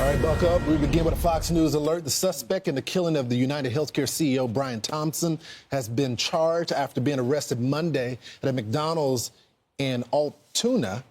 All right, buck up. We begin with a Fox News alert. The suspect in the killing of the UnitedHealthcare CEO Brian Thompson has been charged after being arrested Monday at a McDonald's in Altoona,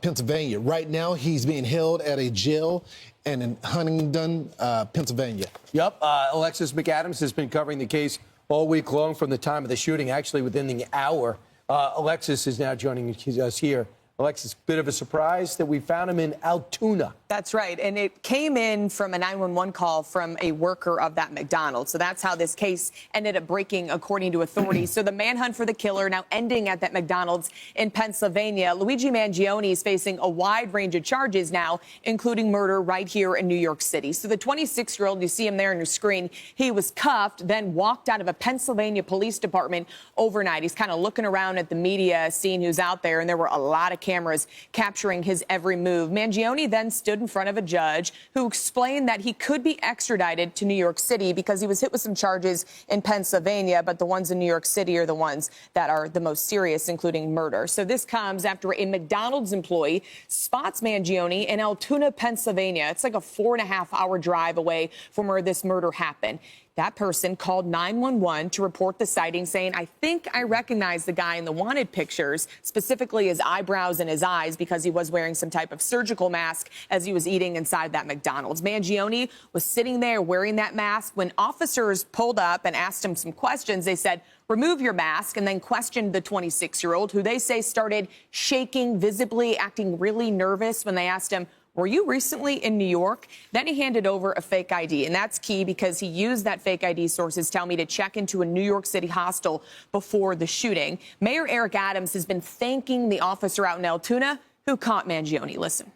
Pennsylvania. Right now, he's being held at a jail in Huntingdon, Pennsylvania. Yep. Alexis McAdams has been covering the case all week long from the time of the shooting, actually within the hour. Alexis is now joining us here. Alexis, bit of a surprise that we found him in Altoona. That's right. And it came in from a 911 call from a worker of that McDonald's. So that's how this case ended up breaking, according to authorities. So the manhunt for the killer now ending at that McDonald's in Pennsylvania. Luigi Mangione is facing a wide range of charges now, including murder right here in New York City. So the 26-year-old, you see him there on your screen, he was cuffed, then walked out of a Pennsylvania police department overnight. He's kind of looking around at the media, seeing who's out there, and there were a lot of cameras capturing his every move. Mangione then stood in front of a judge who explained that he could be extradited to New York City because he was hit with some charges in Pennsylvania, but the ones in New York City are the ones that are the most serious, including murder. So this comes after a McDonald's employee spots Mangione in Altoona, Pennsylvania. It's like a 4.5-hour drive away from where this murder happened. That person called 911 to report the sighting, saying, I think I recognize the guy in the wanted pictures, specifically his eyebrows and his eyes, because he was wearing some type of surgical mask as he was eating inside that McDonald's. Mangione was sitting there wearing that mask. When officers pulled up and asked him some questions, they said, remove your mask, and then questioned the 26-year-old, who they say started shaking visibly, acting really nervous when they asked him, were you recently in New York? Then he handed over a fake ID, and that's key because he used that fake ID, sources tell me, to check into a New York City hostel before the shooting. Mayor Eric Adams has been thanking the officer out in Altoona who caught Mangione. Listen.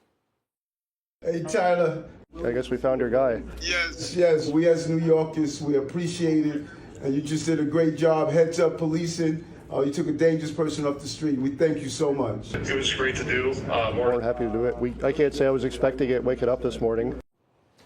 Hey, Tyler. I guess we found your guy. Yes, we as New Yorkers, we appreciate it. And you just did a great job. Heads up policing. You took a dangerous person off the street. We thank you so much. It was great to do. More than happy to do it. I can't say I was expecting it waking up this morning.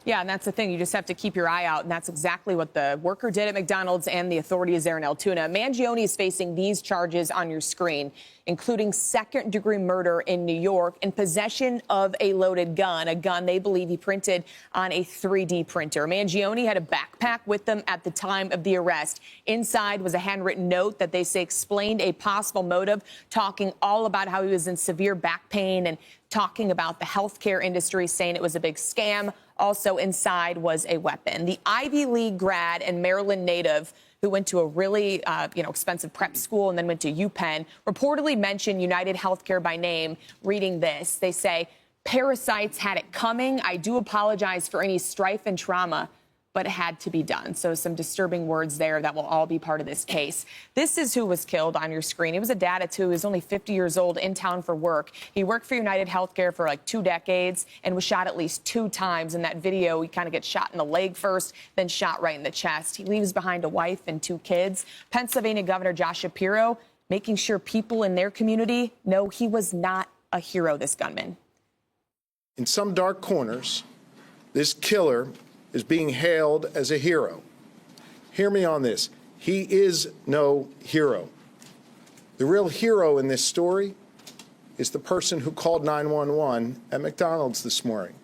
Yeah, and that's the thing. You just have to keep your eye out, and that's exactly what the worker did at McDonald's and the authorities there in Altoona. Mangione is facing these charges on your screen, including second-degree murder in New York and possession of a loaded gun, a gun they believe he printed on a 3D printer. Mangione had a backpack with them at the time of the arrest. Inside was a handwritten note that they say explained a possible motive, talking all about how he was in severe back pain and talking about the healthcare industry, saying it was a big scam. Also inside was a weapon. The Ivy League grad and Maryland native who went to a really expensive prep school and then went to UPenn reportedly mentioned UnitedHealthcare by name. Reading this, they say, parasites had it coming. I do apologize for any strife and trauma, but it had to be done. So some disturbing words there that will all be part of this case. This is who was killed on your screen. He was a dad of two. He was only 50 years old, in town for work. He worked for UnitedHealthcare for like 2 decades and was shot at least 2 times. In that video, he kind of gets shot in the leg first, then shot right in the chest. He leaves behind a wife and 2 kids. Pennsylvania Governor Josh Shapiro making sure people in their community know he was not a hero, this gunman. In some dark corners, this killer is being hailed as a hero. Hear me on this. He is no hero. The real hero in this story is the person who called 911 at McDonald's this morning.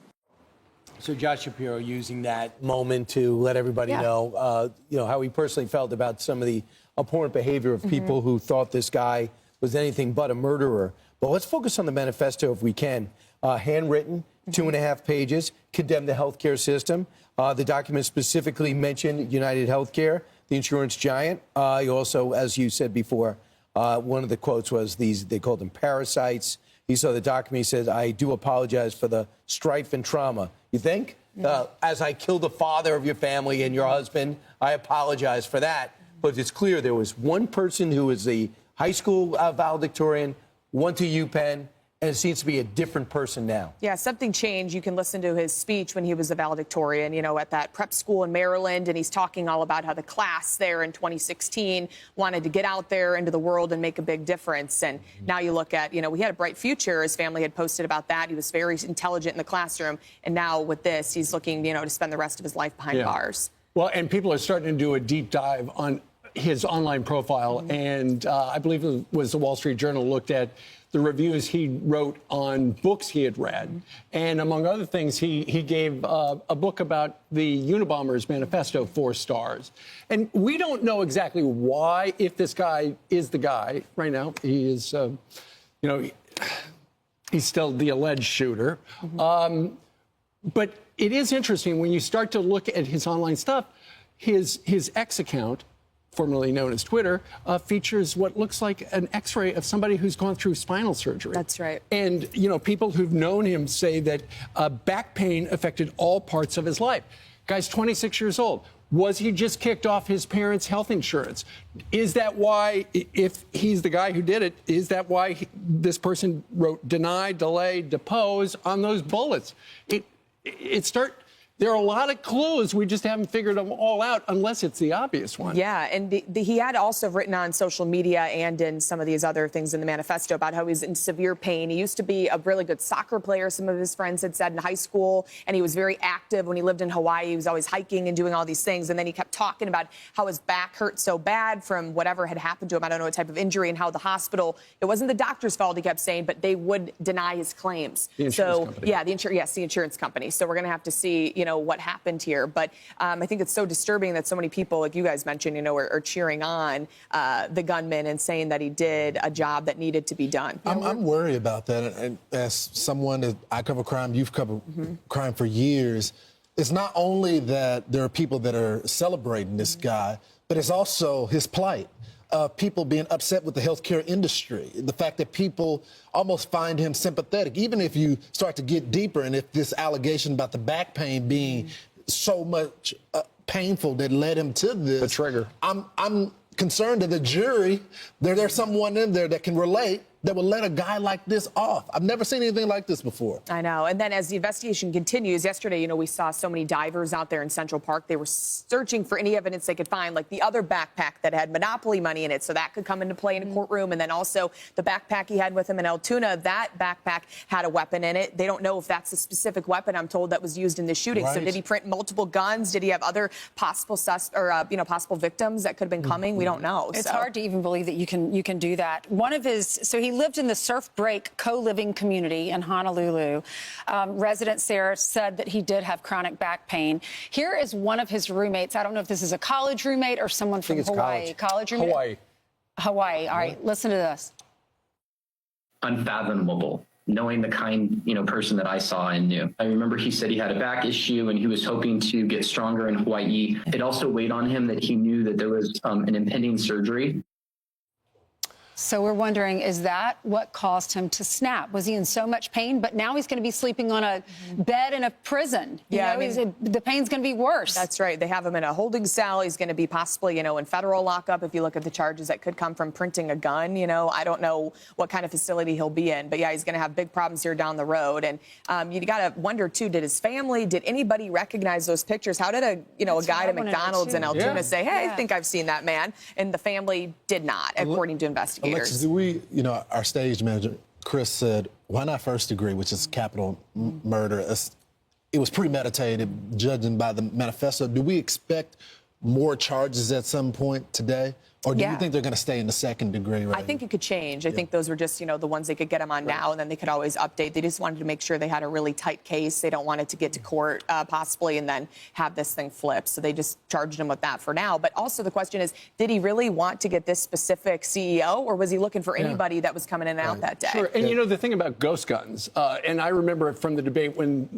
So Josh Shapiro using that moment to let everybody know, how he personally felt about some of the abhorrent behavior of people who thought this guy was anything but a murderer. But let's focus on the manifesto if we can. Handwritten, 2.5 pages, condemned the healthcare system. The document specifically mentioned UnitedHealthcare, the insurance giant. He also, as you said before, one of the quotes was they called them parasites. He saw the document, he said, I do apologize for the strife and trauma. You think? As I killed the father of your family and your husband, I apologize for that. But it's clear there was one person who was the high school valedictorian, went to UPenn, and it seems to be a different person now. Yeah, something changed. You can listen to his speech when he was a valedictorian, at that prep school in Maryland, and he's talking all about how the class there in 2016 wanted to get out there into the world and make a big difference. And now you look at, he had a bright future. His family had posted about that. He was very intelligent in the classroom. And now with this, he's looking, to spend the rest of his life behind bars. Well, and people are starting to do a deep dive on his online profile. And I believe it was the Wall Street Journal looked at the reviews he wrote on books he had read. And among other things, he gave a book about the Unabomber's Manifesto 4 stars. And we don't know exactly why, if this guy is the guy right now. He is, he's still the alleged shooter. But it is interesting when you start to look at his online stuff. His X account, formerly known as Twitter, features what looks like an X-ray of somebody who's gone through spinal surgery. That's right. And, people who've known him say that back pain affected all parts of his life. Guy's 26 years old. Was he just kicked off his parents' health insurance? Is that why, if he's the guy who did it, is that why this person wrote deny, delay, depose on those bullets? There are a lot of clues. We just haven't figured them all out unless it's the obvious one. Yeah, and he had also written on social media and in some of these other things in the manifesto about how he's in severe pain. He used to be a really good soccer player, some of his friends had said, in high school, and he was very active when he lived in Hawaii. He was always hiking and doing all these things, and then he kept talking about how his back hurt so bad from whatever had happened to him. I don't know what type of injury, and how the hospital, it wasn't the doctor's fault, he kept saying, but they would deny his claims. The insurance company. Yeah, the insurance company. So we're going to have to see, what happened here. But I think it's so disturbing that so many people, like you guys mentioned, are cheering on the gunman and saying that he did a job that needed to be done. I'm worried about that. And as someone that I cover crime, you've covered crime for years. It's not only that there are people that are celebrating this guy, but it's also his plight. People being upset with the healthcare industry, the fact that people almost find him sympathetic, even if you start to get deeper, and if this allegation about the back pain being so much painful that led him to this. The trigger. I'm concerned that the jury, there's someone in there that can relate, that will let a guy like this off. I've never seen anything like this before. I know. And then as the investigation continues, yesterday, we saw so many divers out there in Central Park. They were searching for any evidence they could find, like the other backpack that had Monopoly money in it. So that could come into play in a courtroom. And then also the backpack he had with him in Altoona, that backpack had a weapon in it. They don't know if that's a specific weapon, I'm told, that was used in the shooting. Right. So did he print multiple guns? Did he have other possible possible victims that could have been coming? We don't know. It's hard to even believe that you can do that. So he lived in the Surf Break co-living community in Honolulu. Residents there said that he did have chronic back pain. Here is one of his roommates. I don't know if this is a college roommate or someone from Hawaii. College roommate? Hawaii. All right, listen to this. Unfathomable, knowing the kind, person that I saw and knew. I remember he said he had a back issue and he was hoping to get stronger in Hawaii. It also weighed on him that he knew that there was an impending surgery. So we're wondering, is that what caused him to snap? Was he in so much pain? But now he's going to be sleeping on a bed in a prison. The pain's going to be worse. That's right. They have him in a holding cell. He's going to be possibly, in federal lockup. If you look at the charges that could come from printing a gun, I don't know what kind of facility he'll be in. But yeah, he's going to have big problems here down the road. And you got to wonder, too, did anybody recognize those pictures? How did a guy at McDonald's in Altoona say, hey, I think I've sseen that man? And the family did not, according to investigators. Alexis, our stage manager, Chris, said, why not first degree, which is capital murder? It was premeditated, judging by the manifesto. Do we expect more charges at some point today? Or do you think they're going to stay in the second degree? I think it could change. I think those were just, the ones they could get him on now, and then they could always update. They just wanted to make sure they had a really tight case. They don't want it to get to court, possibly, and then have this thing flip. So they just charged him with that for now. But also the question is, did he really want to get this specific CEO, or was he looking for anybody that was coming in and out that day? Sure. And, the thing about ghost guns, and I remember it from the debate when,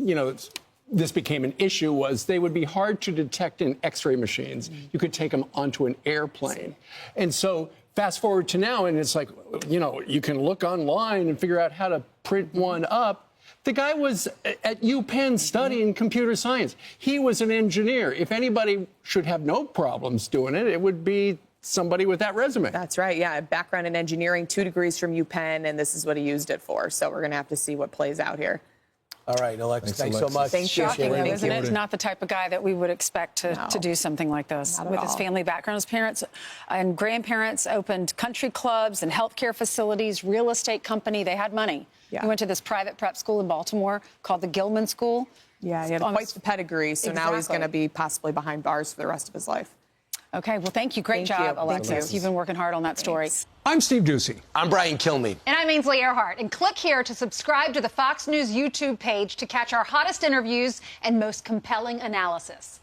this became an issue, was they would be hard to detect in X-ray machines. You could take them onto an airplane. And so fast forward to now, and it's like, you can look online and figure out how to print one up. The guy was at UPenn studying computer science. He was an engineer. If anybody should have no problems doing it, it would be somebody with that resume. That's right. Yeah. Background in engineering, 2 degrees from UPenn, and this is what he used it for. So we're going to have to see what plays out here. All right, Alexis, thanks so much. Thank you. Shocking, though, isn't it? It's not the type of guy that we would expect to do something like this. With his family background, his parents and grandparents opened country clubs and healthcare facilities, real estate company. They had money. Yeah. He went to this private prep school in Baltimore called the Gilman School. Yeah, he had quite the pedigree, so now he's going to be possibly behind bars for the rest of his life. Okay, well, thank you. Great job, Alexis. You've been working hard on that story. I'm Steve Ducey. I'm Brian Kilmeade. And I'm Ainsley Earhart. And click here to subscribe to the Fox News YouTube page to catch our hottest interviews and most compelling analysis.